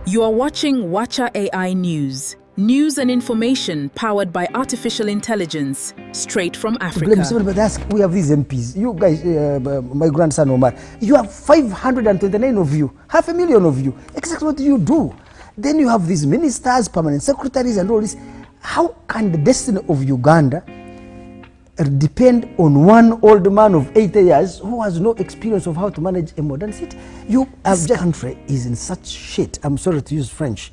You are watching Watcher AI News. News and information powered by artificial intelligence, straight from Africa. But we have these MPs. You guys, my grandson Omar, you have 529 of you, 500,000 of you. Exactly what do you do? Then you have these ministers, permanent secretaries, and all this. How can the destiny of Uganda depend on one old man of 80 years who has no experience of how to manage a modern city? This country is in such shit. I'm sorry to use French.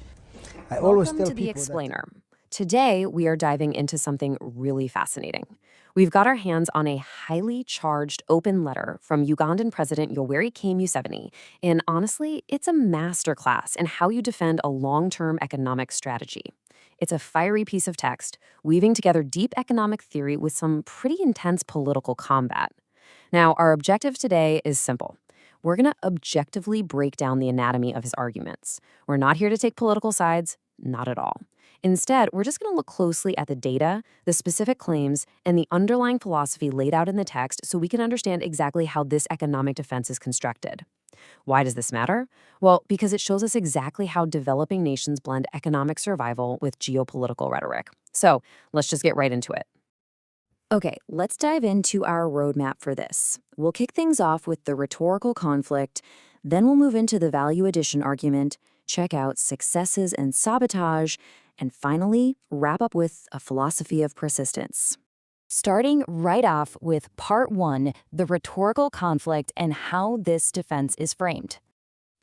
I always tell Welcome to people The Explainer. Today, we are diving into something really fascinating. We've got our hands on a highly charged open letter from Ugandan President Yoweri Museveni, and honestly, it's a masterclass in how you defend a long-term economic strategy. It's a fiery piece of text, weaving together deep economic theory with some pretty intense political combat. Now, our objective today is simple. We're going to objectively break down the anatomy of his arguments. We're not here to take political sides, not at all. Instead, we're just going to look closely at the data, the specific claims, and the underlying philosophy laid out in the text so we can understand exactly how this economic defense is constructed. Why does this matter? Well, because it shows us exactly how developing nations blend economic survival with geopolitical rhetoric. So let's just get right into it. Okay, let's dive into our roadmap for this. We'll kick things off with the rhetorical conflict, then we'll move into the value addition argument, check out successes and sabotage, and finally, wrap up with a philosophy of persistence. Starting right off with part 1, the rhetorical conflict and how this defense is framed.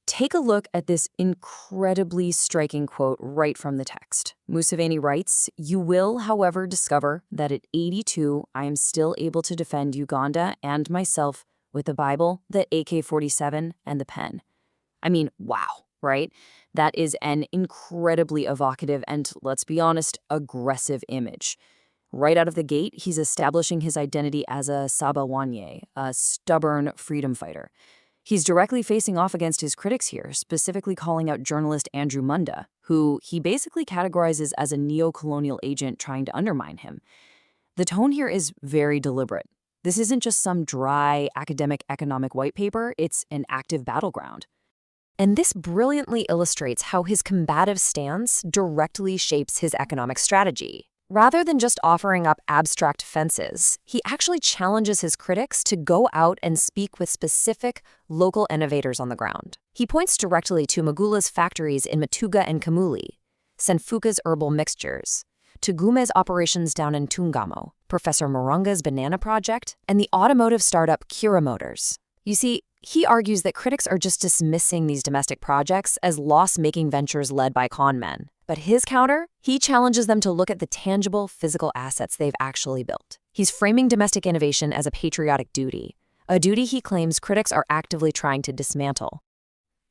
Take a look at this incredibly striking quote right from the text. Museveni writes, "You will, however, discover that at 82, I am still able to defend Uganda and myself with the Bible, the AK-47, and the pen." I mean, wow, right? That is an incredibly evocative and, let's be honest, aggressive image. Right out of the gate, he's establishing his identity as a Sabawanye, a stubborn freedom fighter. He's directly facing off against his critics here, specifically calling out journalist Andrew Mwenda, who he basically categorizes as a neo-colonial agent trying to undermine him. The tone here is very deliberate. This isn't just some dry academic economic white paper, it's an active battleground. And this brilliantly illustrates how his combative stance directly shapes his economic strategy. Rather than just offering up abstract fences, he actually challenges his critics to go out and speak with specific, local innovators on the ground. He points directly to Magula's factories in Matuga and Kamuli, Senfuka's herbal mixtures, to Gume's operations down in Tungamo, Professor Moranga's banana project, and the automotive startup Kira Motors. You see, he argues that critics are just dismissing these domestic projects as loss-making ventures led by con men. But his counter, he challenges them to look at the tangible physical assets they've actually built. He's framing domestic innovation as a patriotic duty, a duty he claims critics are actively trying to dismantle.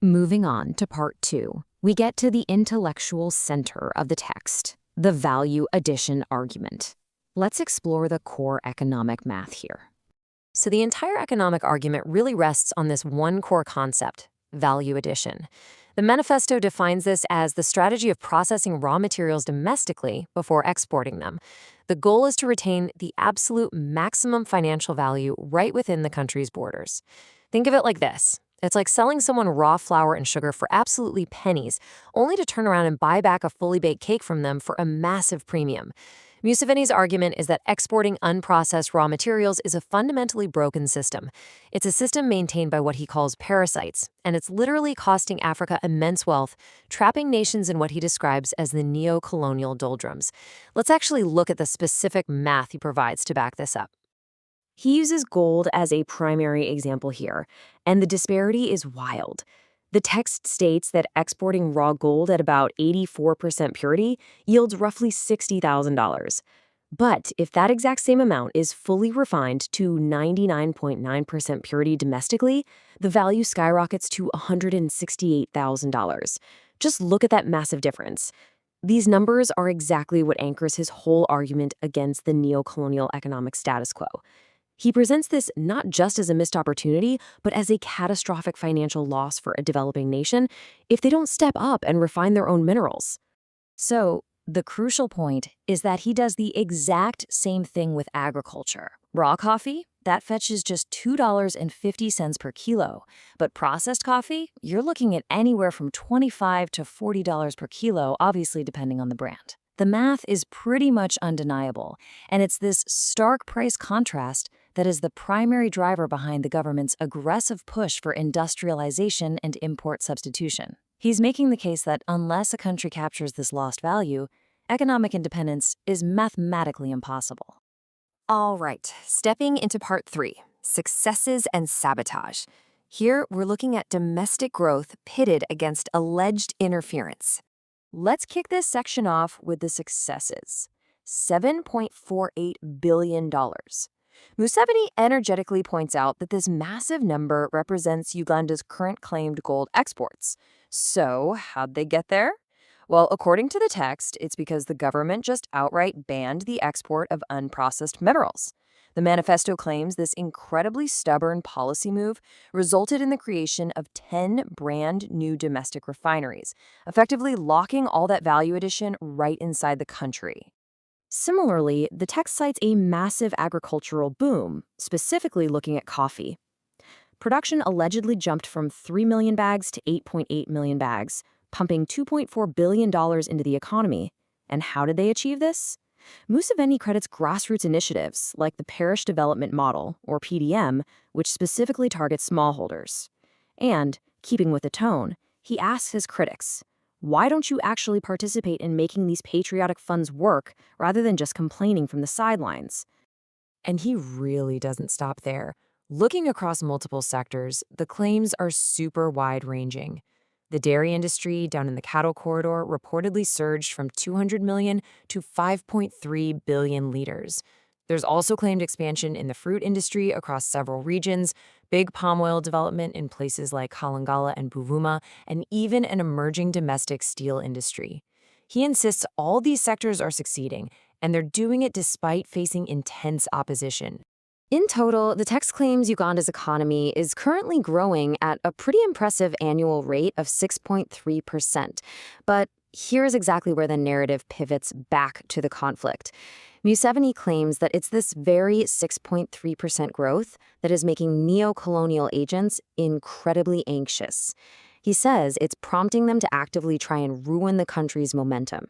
Moving on to part 2, we get to the intellectual center of the text, the value addition argument. Let's explore the core economic math here. So the entire economic argument really rests on this one core concept, value addition. The manifesto defines this as the strategy of processing raw materials domestically before exporting them. The goal is to retain the absolute maximum financial value right within the country's borders. Think of it like this. It's like selling someone raw flour and sugar for absolutely pennies, only to turn around and buy back a fully baked cake from them for a massive premium. Museveni's argument is that exporting unprocessed raw materials is a fundamentally broken system. It's a system maintained by what he calls parasites, and it's literally costing Africa immense wealth, trapping nations in what he describes as the neo-colonial doldrums. Let's actually look at the specific math he provides to back this up. He uses gold as a primary example here, and the disparity is wild. The text states that exporting raw gold at about 84% purity yields roughly $60,000. But if that exact same amount is fully refined to 99.9% purity domestically, the value skyrockets to $168,000. Just look at that massive difference. These numbers are exactly what anchors his whole argument against the neo-colonial economic status quo. He presents this not just as a missed opportunity, but as a catastrophic financial loss for a developing nation if they don't step up and refine their own minerals. So, the crucial point is that he does the exact same thing with agriculture, Raw coffee, that fetches just $2.50 per kilo. But processed coffee, you're looking at anywhere from $25 to $40 per kilo, obviously depending on the brand. The math is pretty much undeniable, and it's this stark price contrast that is the primary driver behind the government's aggressive push for industrialization and import substitution. He's making the case that unless a country captures this lost value, economic independence is mathematically impossible. All right, stepping into part 3, successes and sabotage. Here, we're looking at domestic growth pitted against alleged interference. Let's kick this section off with the successes. $7.48 billion. Museveni energetically points out that this massive number represents Uganda's current claimed gold exports. So, how'd they get there? Well, according to the text, it's because the government just outright banned the export of unprocessed minerals. The manifesto claims this incredibly stubborn policy move resulted in the creation of 10 brand new domestic refineries, effectively locking all that value addition right inside the country. Similarly, the text cites a massive agricultural boom, specifically looking at coffee. Production allegedly jumped from 3 million bags to 8.8 million bags, pumping $2.4 billion into the economy. And how did they achieve this? Museveni credits grassroots initiatives like the Parish Development Model, or PDM, which specifically targets smallholders. And, keeping with the tone, he asks his critics, why don't you actually participate in making these patriotic funds work rather than just complaining from the sidelines? And he really doesn't stop there. Looking across multiple sectors, the claims are super wide-ranging. The dairy industry down in the cattle corridor reportedly surged from 200 million to 5.3 billion liters. There's also claimed expansion in the fruit industry across several regions, big palm oil development in places like Kalangala and Buvuma, and even an emerging domestic steel industry. He insists all these sectors are succeeding, and they're doing it despite facing intense opposition. In total, the text claims Uganda's economy is currently growing at a pretty impressive annual rate of 6.3%. But here's exactly where the narrative pivots back to the conflict. Museveni claims that it's this very 6.3% growth that is making neo-colonial agents incredibly anxious. He says it's prompting them to actively try and ruin the country's momentum.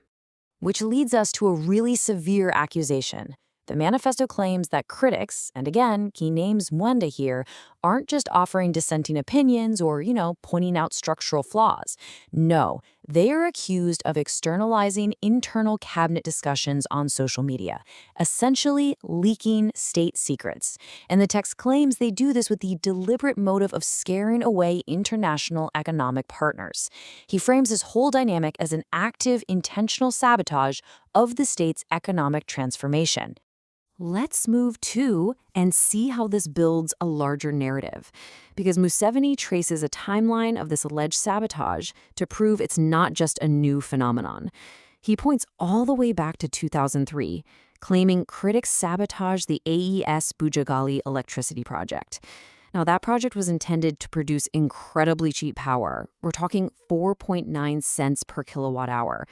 Which leads us to a really severe accusation. The manifesto claims that critics, and again, he names Mwenda here, aren't just offering dissenting opinions or, pointing out structural flaws. No, they are accused of externalizing internal cabinet discussions on social media, essentially leaking state secrets. And the text claims they do this with the deliberate motive of scaring away international economic partners. He frames this whole dynamic as an active, intentional sabotage of the state's economic transformation. Let's move to and see how this builds a larger narrative, because Museveni traces a timeline of this alleged sabotage to prove it's not just a new phenomenon. He points all the way back to 2003, claiming critics sabotaged the AES Bujagali electricity project. Now, that project was intended to produce incredibly cheap power. We're talking 4.9 cents per kilowatt hour.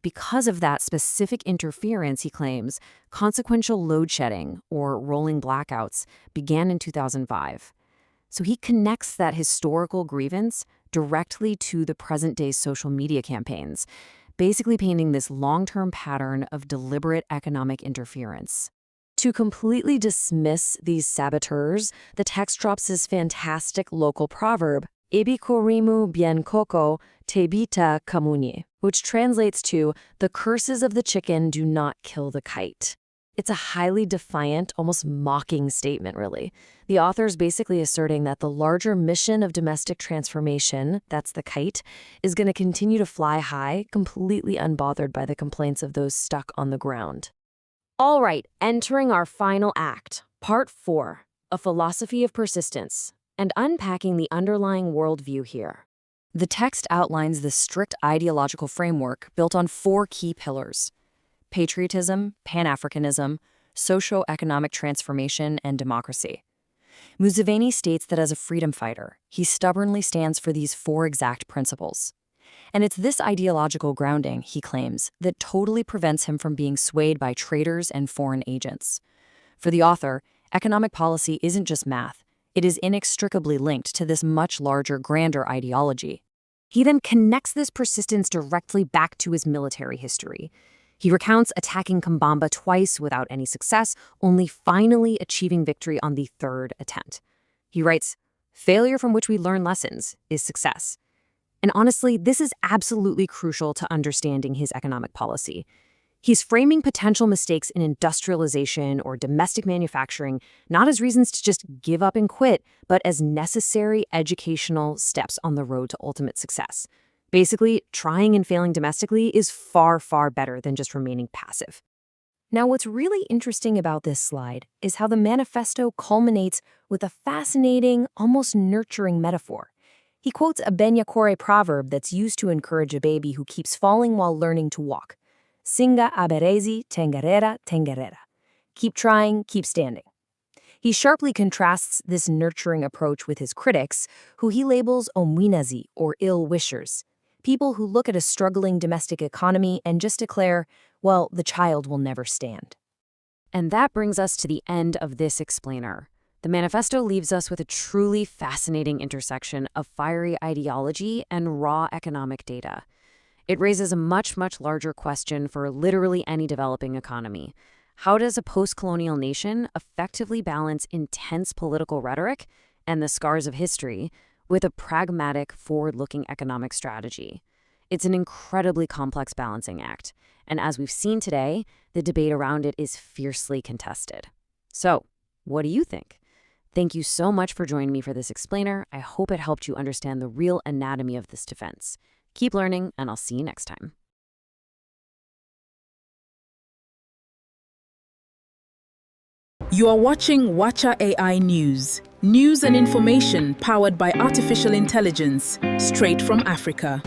Because of that specific interference, he claims, consequential load shedding, or rolling blackouts, began in 2005. So he connects that historical grievance directly to the present-day social media campaigns, basically painting this long-term pattern of deliberate economic interference. To completely dismiss these saboteurs, the text drops this fantastic local proverb, Ebikorimu bienkoko tebita kamunyi, which translates to, the curses of the chicken do not kill the kite. It's a highly defiant, almost mocking statement, really. The author's basically asserting that the larger mission of domestic transformation, that's the kite, is going to continue to fly high, completely unbothered by the complaints of those stuck on the ground. All right, entering our final act, Part 4, A Philosophy of Persistence, and unpacking the underlying worldview here. The text outlines the strict ideological framework built on 4 key pillars: patriotism, Pan-Africanism, socio-economic transformation, and democracy. Museveni states that as a freedom fighter, he stubbornly stands for these 4 exact principles. And it's this ideological grounding, he claims, that totally prevents him from being swayed by traitors and foreign agents. For the author, Economic policy isn't just math. It is inextricably linked to this much larger, grander ideology. He then connects this persistence directly back to his military history. He recounts attacking Kambamba twice without any success, only finally achieving victory on the third attempt. He writes, "Failure from which we learn lessons is success." And honestly, this is absolutely crucial to understanding his economic policy. He's framing potential mistakes in industrialization or domestic manufacturing not as reasons to just give up and quit, but as necessary educational steps on the road to ultimate success. Basically, trying and failing domestically is far, far better than just remaining passive. Now, what's really interesting about this slide is how the manifesto culminates with a fascinating, almost nurturing metaphor. He quotes a Benyakore proverb that's used to encourage a baby who keeps falling while learning to walk. Singa aberezi tengerera tengerera. Keep trying, keep standing. He sharply contrasts this nurturing approach with his critics, who he labels omwinazi, or ill-wishers, people who look at a struggling domestic economy and just declare, well, the child will never stand. And that brings us to the end of this explainer. The manifesto leaves us with a truly fascinating intersection of fiery ideology and raw economic data. It raises a much, much larger question for literally any developing economy. How does a post-colonial nation effectively balance intense political rhetoric and the scars of history with a pragmatic, forward-looking economic strategy? It's an incredibly complex balancing act, and as we've seen today, the debate around it is fiercely contested. So, what do you think? Thank you so much for joining me for this explainer. I hope it helped you understand the real anatomy of this defense. Keep learning, and I'll see you next time. You are watching Wacha AI News. News and information powered by artificial intelligence, straight from Africa.